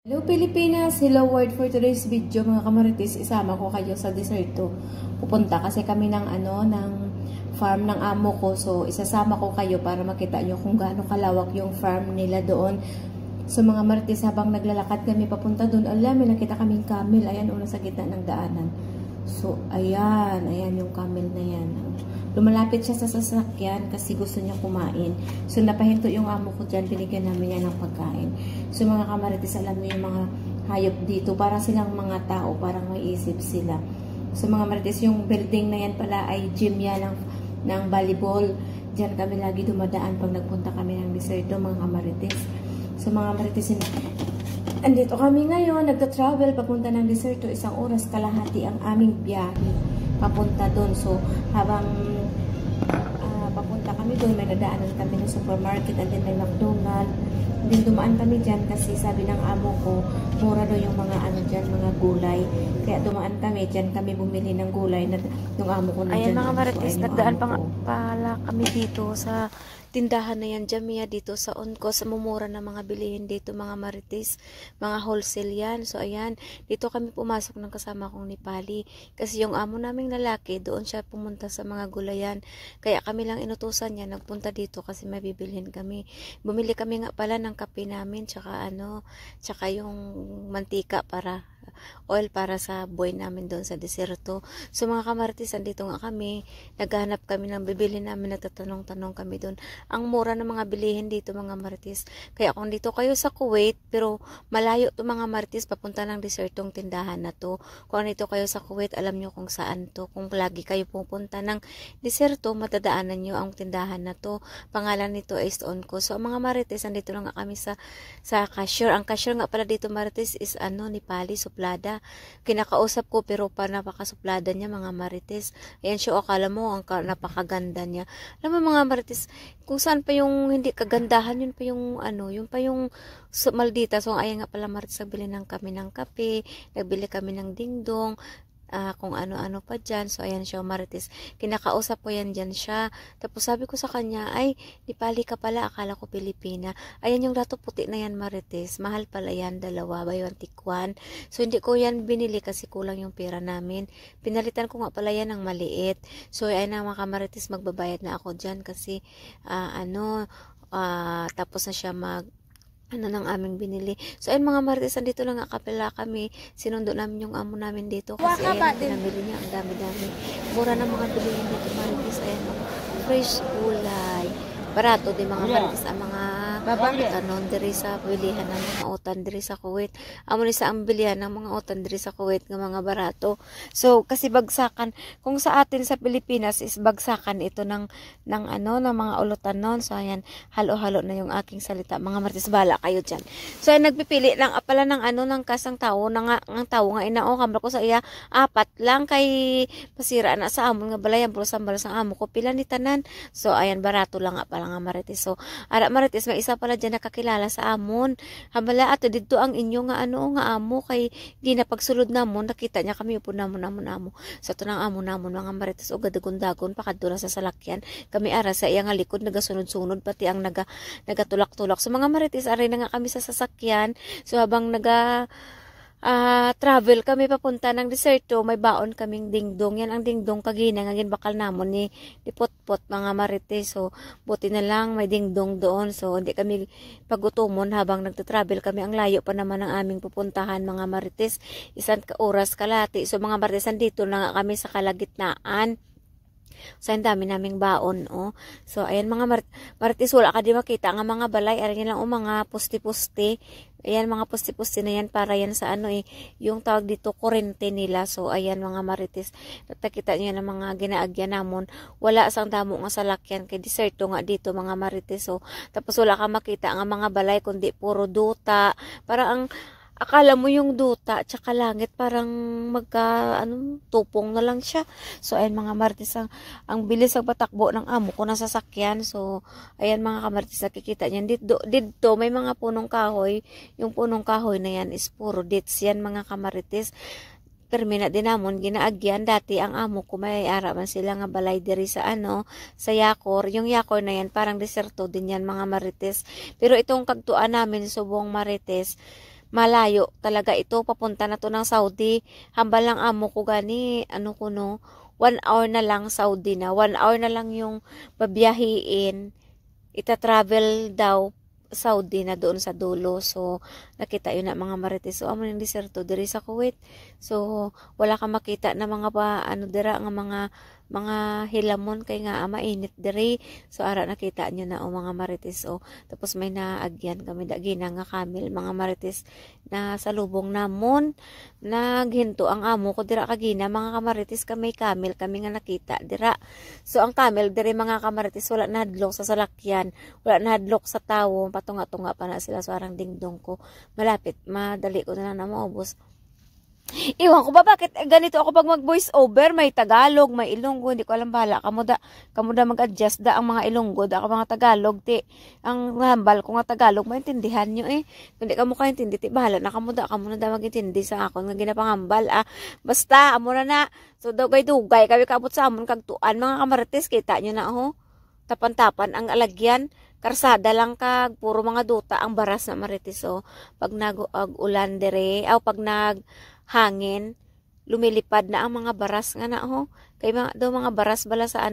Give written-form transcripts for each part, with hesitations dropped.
Hello Pilipinas! Hello world for today's video mga kamarites. Isama ko kayo sa deserto. Pupunta kasi kami ng ng farm ng amo ko. So isasama ko kayo para makita nyo kung gaano kalawak yung farm nila doon. So mga marites, habang naglalakad kami papunta doon, may nakita kaming camel. Ayan, una sa gitna ng daanan. So ayan yung camel na yan. Lumalapit siya sa sasakyan kasi gusto niya kumain. So, napahinto yung amo ko dyan. Binigyan namin yan ng pagkain. So, mga kamarites, alam mo yung mga hayop dito. Para silang mga tao. Parang may isip sila. So, mga kamarites, yung building na yan pala ay gym yan ng volleyball. Diyan kami lagi dumadaan pag nagpunta kami ng deserto, mga kamarites. So, mga kamarites, andito kami ngayon. Nagka-travel papunta ng deserto. 1 oras kalahati ang aming biyahe papunta doon. So, habang papunta kami doon, may nadaanan kami ng supermarket and then may McDonald's. Then dumaan kami dyan kasi sabi ng amo ko, mura daw yung mga dyan, mga gulay. Kaya dumaan kami, dyan kami bumili ng gulay na yung amo ko na dyan. Ayan mga marites, nagdaan pala kami dito sa tindahan na yan, Jamia, dito sa Onco, sa mumura na mga bilihin dito mga marites, mga wholesale yan. So ayan, dito kami pumasok ng kasama kong Nepali kasi yung amo naming lalaki, doon siya pumunta sa mga gulayan. Kaya kami lang inutusan niya, nagpunta dito kasi may bibilhin kami. Bumili kami nga pala ng kape namin, tsaka tsaka yung mantika para oil para sa buhay namin doon sa deserto. So mga kamarites, andito nga kami, naghahanap kami ng bibili namin, nagtatanong-tanong kami doon. Ang mura ng mga bilihin dito mga marites. Kaya kung dito kayo sa Kuwait, pero malayo to mga marites, papunta ng desertong tindahan na to. Kung dito kayo sa Kuwait, alam nyo kung saan to. Kung lagi kayo pupunta ng deserto, matadaanan nyo ang tindahan na to. Pangalan nito is Onco. So mga marites, andito lang nga kami sa cashier. Ang cashier nga pala dito marites is Nepali, suplada. Kinakausap ko pero pa napakasuplada niya mga marites. Ayan siya, akala mo ang napakaganda niya. Alam mo mga marites, kung saan pa yung hindi kagandahan, yun pa yung yun pa yung maldita. So ayan nga pala marites, nagbili ng kami ng kape, nagbili kami ng dingdong, kung ano-ano pa dyan. So ayan siya marites, kinakausap ko yan dyan siya. Tapos sabi ko sa kanya, ay Nepali ka pala, akala ko Pilipina. Ayan yung dato puti na yan marites, mahal pala yan, 2 buy 1 take 1. So hindi ko yan binili kasi kulang yung pera namin, pinalitan ko nga pala yan ng maliit. So ayan na mga marites, magbabayad na ako dyan kasi tapos na siya ng aming binili. So ayun mga marites, dito lang nga kapila kami, sinundo namin yung amo namin dito kasi ayan, pinamili niya ang dami-dami. Mura na mga bilihin dito marites. Ayan, mga fresh gulay, barato din mga marites ang mga diri sa bilihan ng mga utan diri sa Kuwait. Amo ni sa ang bilihan ng mga utan diri sa Kuwait ng mga barato. So kasi bagsakan, kung sa atin sa Pilipinas is bagsakan ito ng mga ulutan noon. So ayan, halo-halo na yung aking salita mga marites, bala kayo diyan. So ayan, nagpipili lang pala ng ng kasang tao ang tao nga inao kamera ko sa iya, 4 lang kay pasira na sa amon nga balayan puro sambal sa amo ko pila ni tanan. So ayan, barato lang nga pala nga marites. So ara marites, may isa pala dyan nakakilala sa amon. Hamala ato dito ang inyo nga nga amo kay di na pagsulod namon, nakita niya kami upo namon amo. Sa to nang amo namon mga marites, o gadagon-dagon pakadula sa salakyan. Kami ara sa iya nga likod nagasunod-sunod pati ang nagatulak-tulak. So mga marites, aray na nga kami sa sasakyan. So habang travel kami papunta ng deserto, may baon kaming dingdong. Yan ang dingdong kagina nga ginbakal namon ni Potpot mga marites. So buti na lang may dingdong doon. So hindi kami pagutumon habang nagta-travel kami. Ang layo pa naman ng aming pupuntahan mga marites, 1 oras kalahati. So mga marites, dito na nga kami sa kalagitnaan. So, ang dami naming baon, So, ayan mga marites, wala ka di makita nga mga balay. Ayan lang, mga pusti-pusti. Ayan, mga pusti-pusti na yan para yan sa yung tawag dito, kurente nila. So, ayan mga marites, natakita nyo ng mga ginaagyan namon. Wala sang damo nga salakyan kay deserto nga dito mga marites. So, tapos wala ka makita nga mga balay, kundi puro duta. Parang akala mo yung duta tsaka langit parang tupong na lang siya. So ayan mga marites, ang bilis ang patakbo ng amo ko na sasakyan. So ayan mga kamarites, nakikita niyan dito may mga punong kahoy. Yung punong kahoy na yan is puro dates yan mga kamarites. Permina din namon ginaagyan. Dati ang amo ko may ara man sila nga balay diri sa sa Yakor. Yung Yakor na yan parang deserto din yan mga marites. Pero itong kagtuan namin subong marites, malayo talaga ito, papunta na to ng Saudi. Hambal lang amo ko gani, ano ko no, 1 hour na lang Saudi na, 1 hour na lang yung babiyahiin, ita-travel daw Saudi na doon sa dulo. So nakita yun na mga marites. So amo ng diserto diri sa Kuwait. So wala ka makita na mga pa ano dira nga mga hilamon kay nga mainit diri. So ara nakita nyo na o mga marites. O tapos may naagyan kami dagina nga kamil mga marites na salubong namon. Naghinto ang amo ko dira kagina mga kamarites kami kamil kami nga nakita dira. So ang kamil diri mga kamarites wala nahadlok sa salakyan, wala nahadlok sa tawo, patunga-tunga pa na sila. So arang dingdong ko malapit, madali ko na lang na maubos. Iwan ko ba bakit ganito ako pag mag voice over, may Tagalog, may Ilonggo, hindi ko alam, bahala kamuda mag-adjust da ang mga Ilonggo, da ako mga Tagalog ti. Ang hambal ko nga Tagalog, maintindihan nyo eh. Kung di ka mo kaintindi ti, bahala na kamuda mag-intindi sa akon nga ginapangambal basta amo na. So dugay kami kabot sa amon kagtuan mga kamarites, kita nyo na tapan-tapan ang alagyan, karsada lang kag puro mga duta ang baras na marites. So pag nag-ulan dire pag hangin, lumilipad na ang mga baras nga na kay mga baras bala sa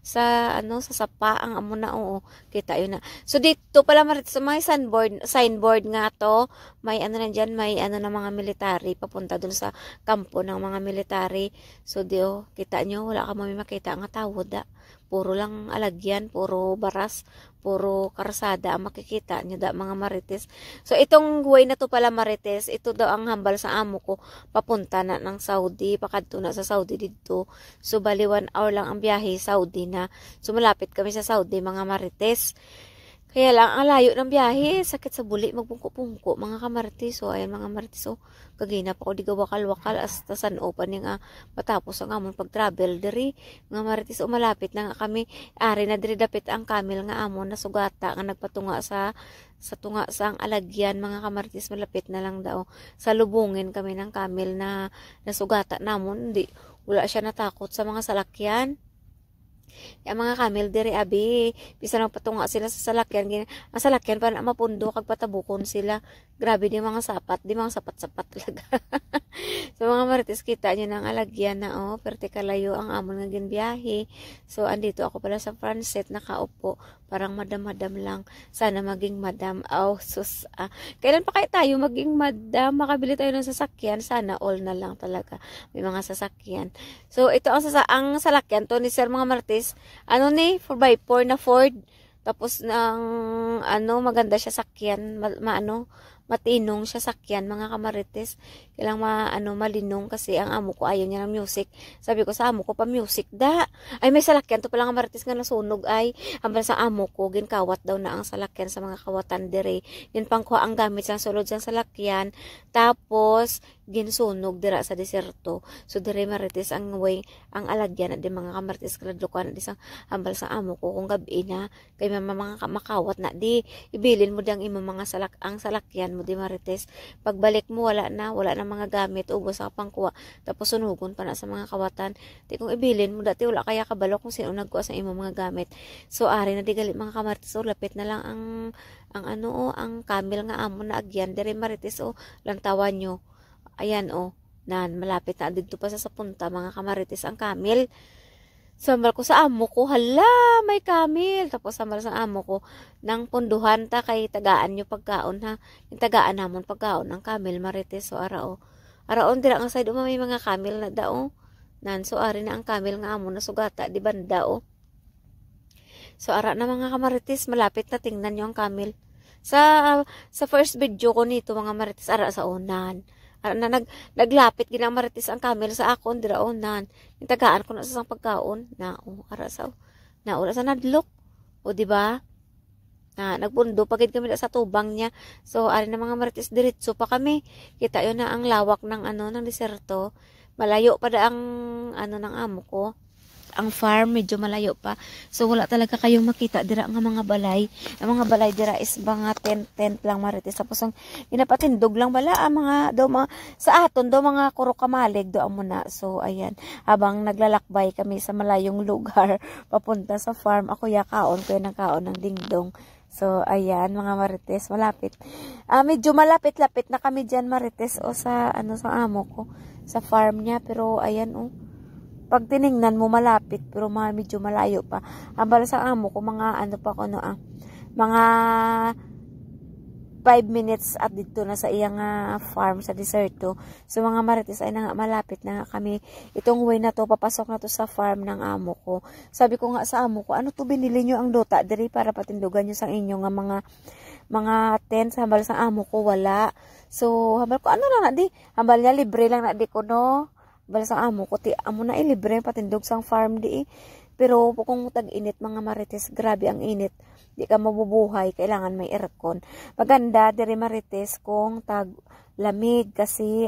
sa sapa ang amo na kita yun na. So dito pala marites sa mga signboard nga to, may nandiyan, may na mga military papunta dun sa kampo ng mga military. So kita nyo wala ka makita nga tawod puro lang alagyan, puro baras, puro karsada ang makikita nyo mga marites. So itong way na to pala marites, ito daw ang hambal sa amo ko papunta na ng Saudi, pakadto na sa Saudi dito. So bali 1 hour lang ang biyahe Saudi na. So malapit kami sa Saudi mga marites. Kaya lang, ang layo ng biyahe, sakit sa buli, magpungko-pungko, mga kamarites. So, ayan mga marites, kagina pa ko, di wakal-wakal, hasta saan pa niya matapos ang amon pag-travel, diri, mga marites, malapit na nga kami, ari na diri dapit ang kamil nga amon, na sugata, nga nagpatunga sa tunga sa ang alagyan, mga kamarites, malapit na lang daw, salubungin kami ng kamil na nasugata namon, wala siya natakot sa mga salakyan. Yung mga kamil diri abi, bisa nang patunga sila sa salakyan. Ang salakyan pa na mapundo kag patabukon sila. Grabe di mga sapat sapat talaga. So mga marites, kita nyo ng alagyan na perte kalayo ang amon nga ginbiyahe. So andito ako pala sa front seat nakaupo, parang madam-madam lang. Sana maging madam. Sus. Kailan pa kayo tayo maging madam? Makabili tayo ng sasakyan. Sana all na lang talaga. May mga sasakyan. So ito ang salakyan to ni Sir mga marites. 4x4 na Ford. Tapos maganda siya sakyan, matinong siya sakyan mga kamarites. Kailang malinong kasi ang amo ko ayaw niya ng music. Sabi ko sa amo ko, pa music da. Ay may salakyan to pala kamarites nga nasunog ay. Hambal sa amo ko, ginkawat daw na ang salakyan sa mga kawatan dire. Yun pang kuha ang gamit sa sulod sa salakyan. Tapos ginsunog dira sa deserto. So dire marites ang alagyan na di mga kamarites kladlukan na di sang hambal sa amo ko kung gabi na kay mga makawat na di ibilin mo dang imo mga salakyan mo di marites. Pagbalik mo wala na mga gamit, ubos sa pangkuha. Tapos sunugon pa na sa mga kawatan. Di kung ibilin mo dati wala kaya kabalo kung sino nagkuha sa imo mga gamit. So ari na di gali mga kamarites. So lapit na lang ang kamil nga amo na agyan dire marites lantawan nyo. Ayan malapit na dito pa sa punta mga kamarites ang kamil. Sambal ko sa amo ko, hala, may kamil. Tapos sambal sa amo ko, nang punduhan ta kay tagaan nyo pagkaon ha. Yung tagaan namon pagkaon ng kamil marites. So araon dira ang side may mga kamil na dao. So ari na ang kamil nga amo na sugata di banda So ara na mga kamarites, malapit na tingnan nyo ang kamil. Sa first video ko nito mga marites, ara sa unan. Naglapit ginang marites ang kamil sa akon dira onan. Nitagaan ko na sa pagkaon na ara sa wala sa nadlok. Di ba? Nagpundo pagid kami sa tubang niya. So ari na mga marites, diretso pa kami. Kita yun na ang lawak ng ng deserto. Malayo pa da ang ng amo ko. Ang farm medyo malayo pa. So wala talaga kayong makita dira nga mga balay. Ang mga balay dira is mga tent lang marites. Tapos ang ginapatindog lang bala ang mga sa aton mga kuro kamalig do amo na. So ayan, habang naglalakbay kami sa malayong lugar papunta sa farm, ako kaon ko ng dingdong. So, ayan, mga marites, malapit. Medyo malapit-lapit na kami dyan, marites, o sa, sa amo ko, sa farm niya. Pero, ayan, pag tiningnan mo, malapit, pero medyo malayo pa. Hambal sa amo ko, mga, mga 5 minutes at dito na sa iyang farm sa deserto. So, mga marites, ay na nga, malapit na nga kami. Itong way na to, papasok na to sa farm ng amo ko. Sabi ko nga sa amo ko, ano to binili nyo ang dota diri para patindugan nyo sa inyo nga mga tents. Hambal sa amo ko, wala. So, hambal ko, ano na di? Hambal niya, libre lang na di ko, no? Hambal sa amo ko, amo na libre patindog sang farm di. Pero kung tag-init, mga marites, grabe ang init. Di ka mabubuhay, kailangan may aircon. Maganda, diri marites, kung tag-lamig, kasi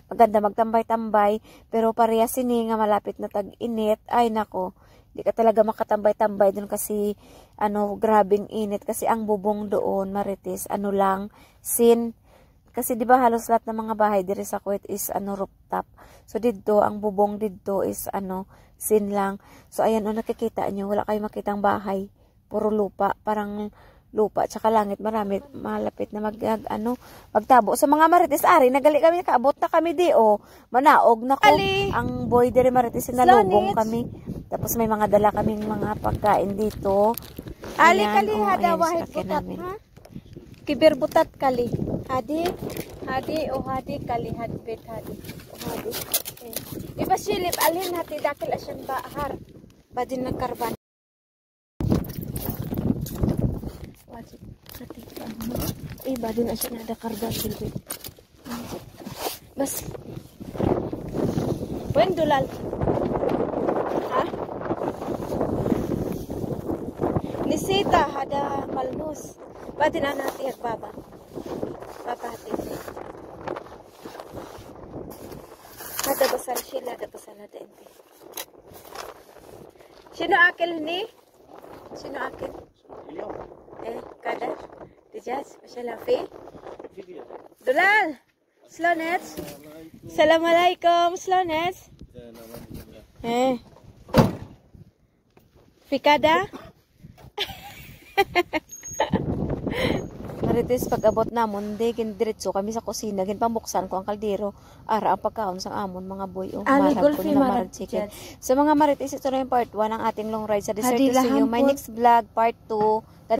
maganda magtambay-tambay, pero parehas sini nga malapit na tag-init, ay nako, di ka talaga makatambay-tambay dun kasi, grabing init, kasi ang bubong doon, marites, lang, sin. Kasi di ba halos lahat ng mga bahay diri sa Kuwait is rooftop. So dito ang bubong dito is sin lang. So ayan nakikita nyo, wala kayong makitang bahay. Puro lupa, parang lupa tsaka langit, marami malapit na magtabo. So mga marites ari, nagali kami, nakaabot na kami manaog na ko. Ang boy diri marites sinalubong kami. Tapos may mga dala kaming mga pagkain dito. Ali kali hada wahid butat ha. Kibir butat kali. Hadi kali hadbit hadi. Hadi. Iba silip alin hati dakil asyan bahar. Badin ng karban. Wajib hati badin asyan ada karban silbit. Bas. Wen dulal. Ha? Nisita hada malnus. Badin anati baba. Papahati. Ada besar sila, ada besar ada ente. Sino akil ni? Sino akil? Kada? Dijas? Masyalafi? Dulal! Slonets? Assalamualaikum, Slonets? Fikada? Marites, pag abot namon, diretso kami sa kusina, pambuksan ko ang kaldero, ara ang pagkaon sa amon, mga boy, marag ko na marag chicken. So mga marites, ito na yung part 1 ng ating long ride sa desert. See you my next vlog, part 2.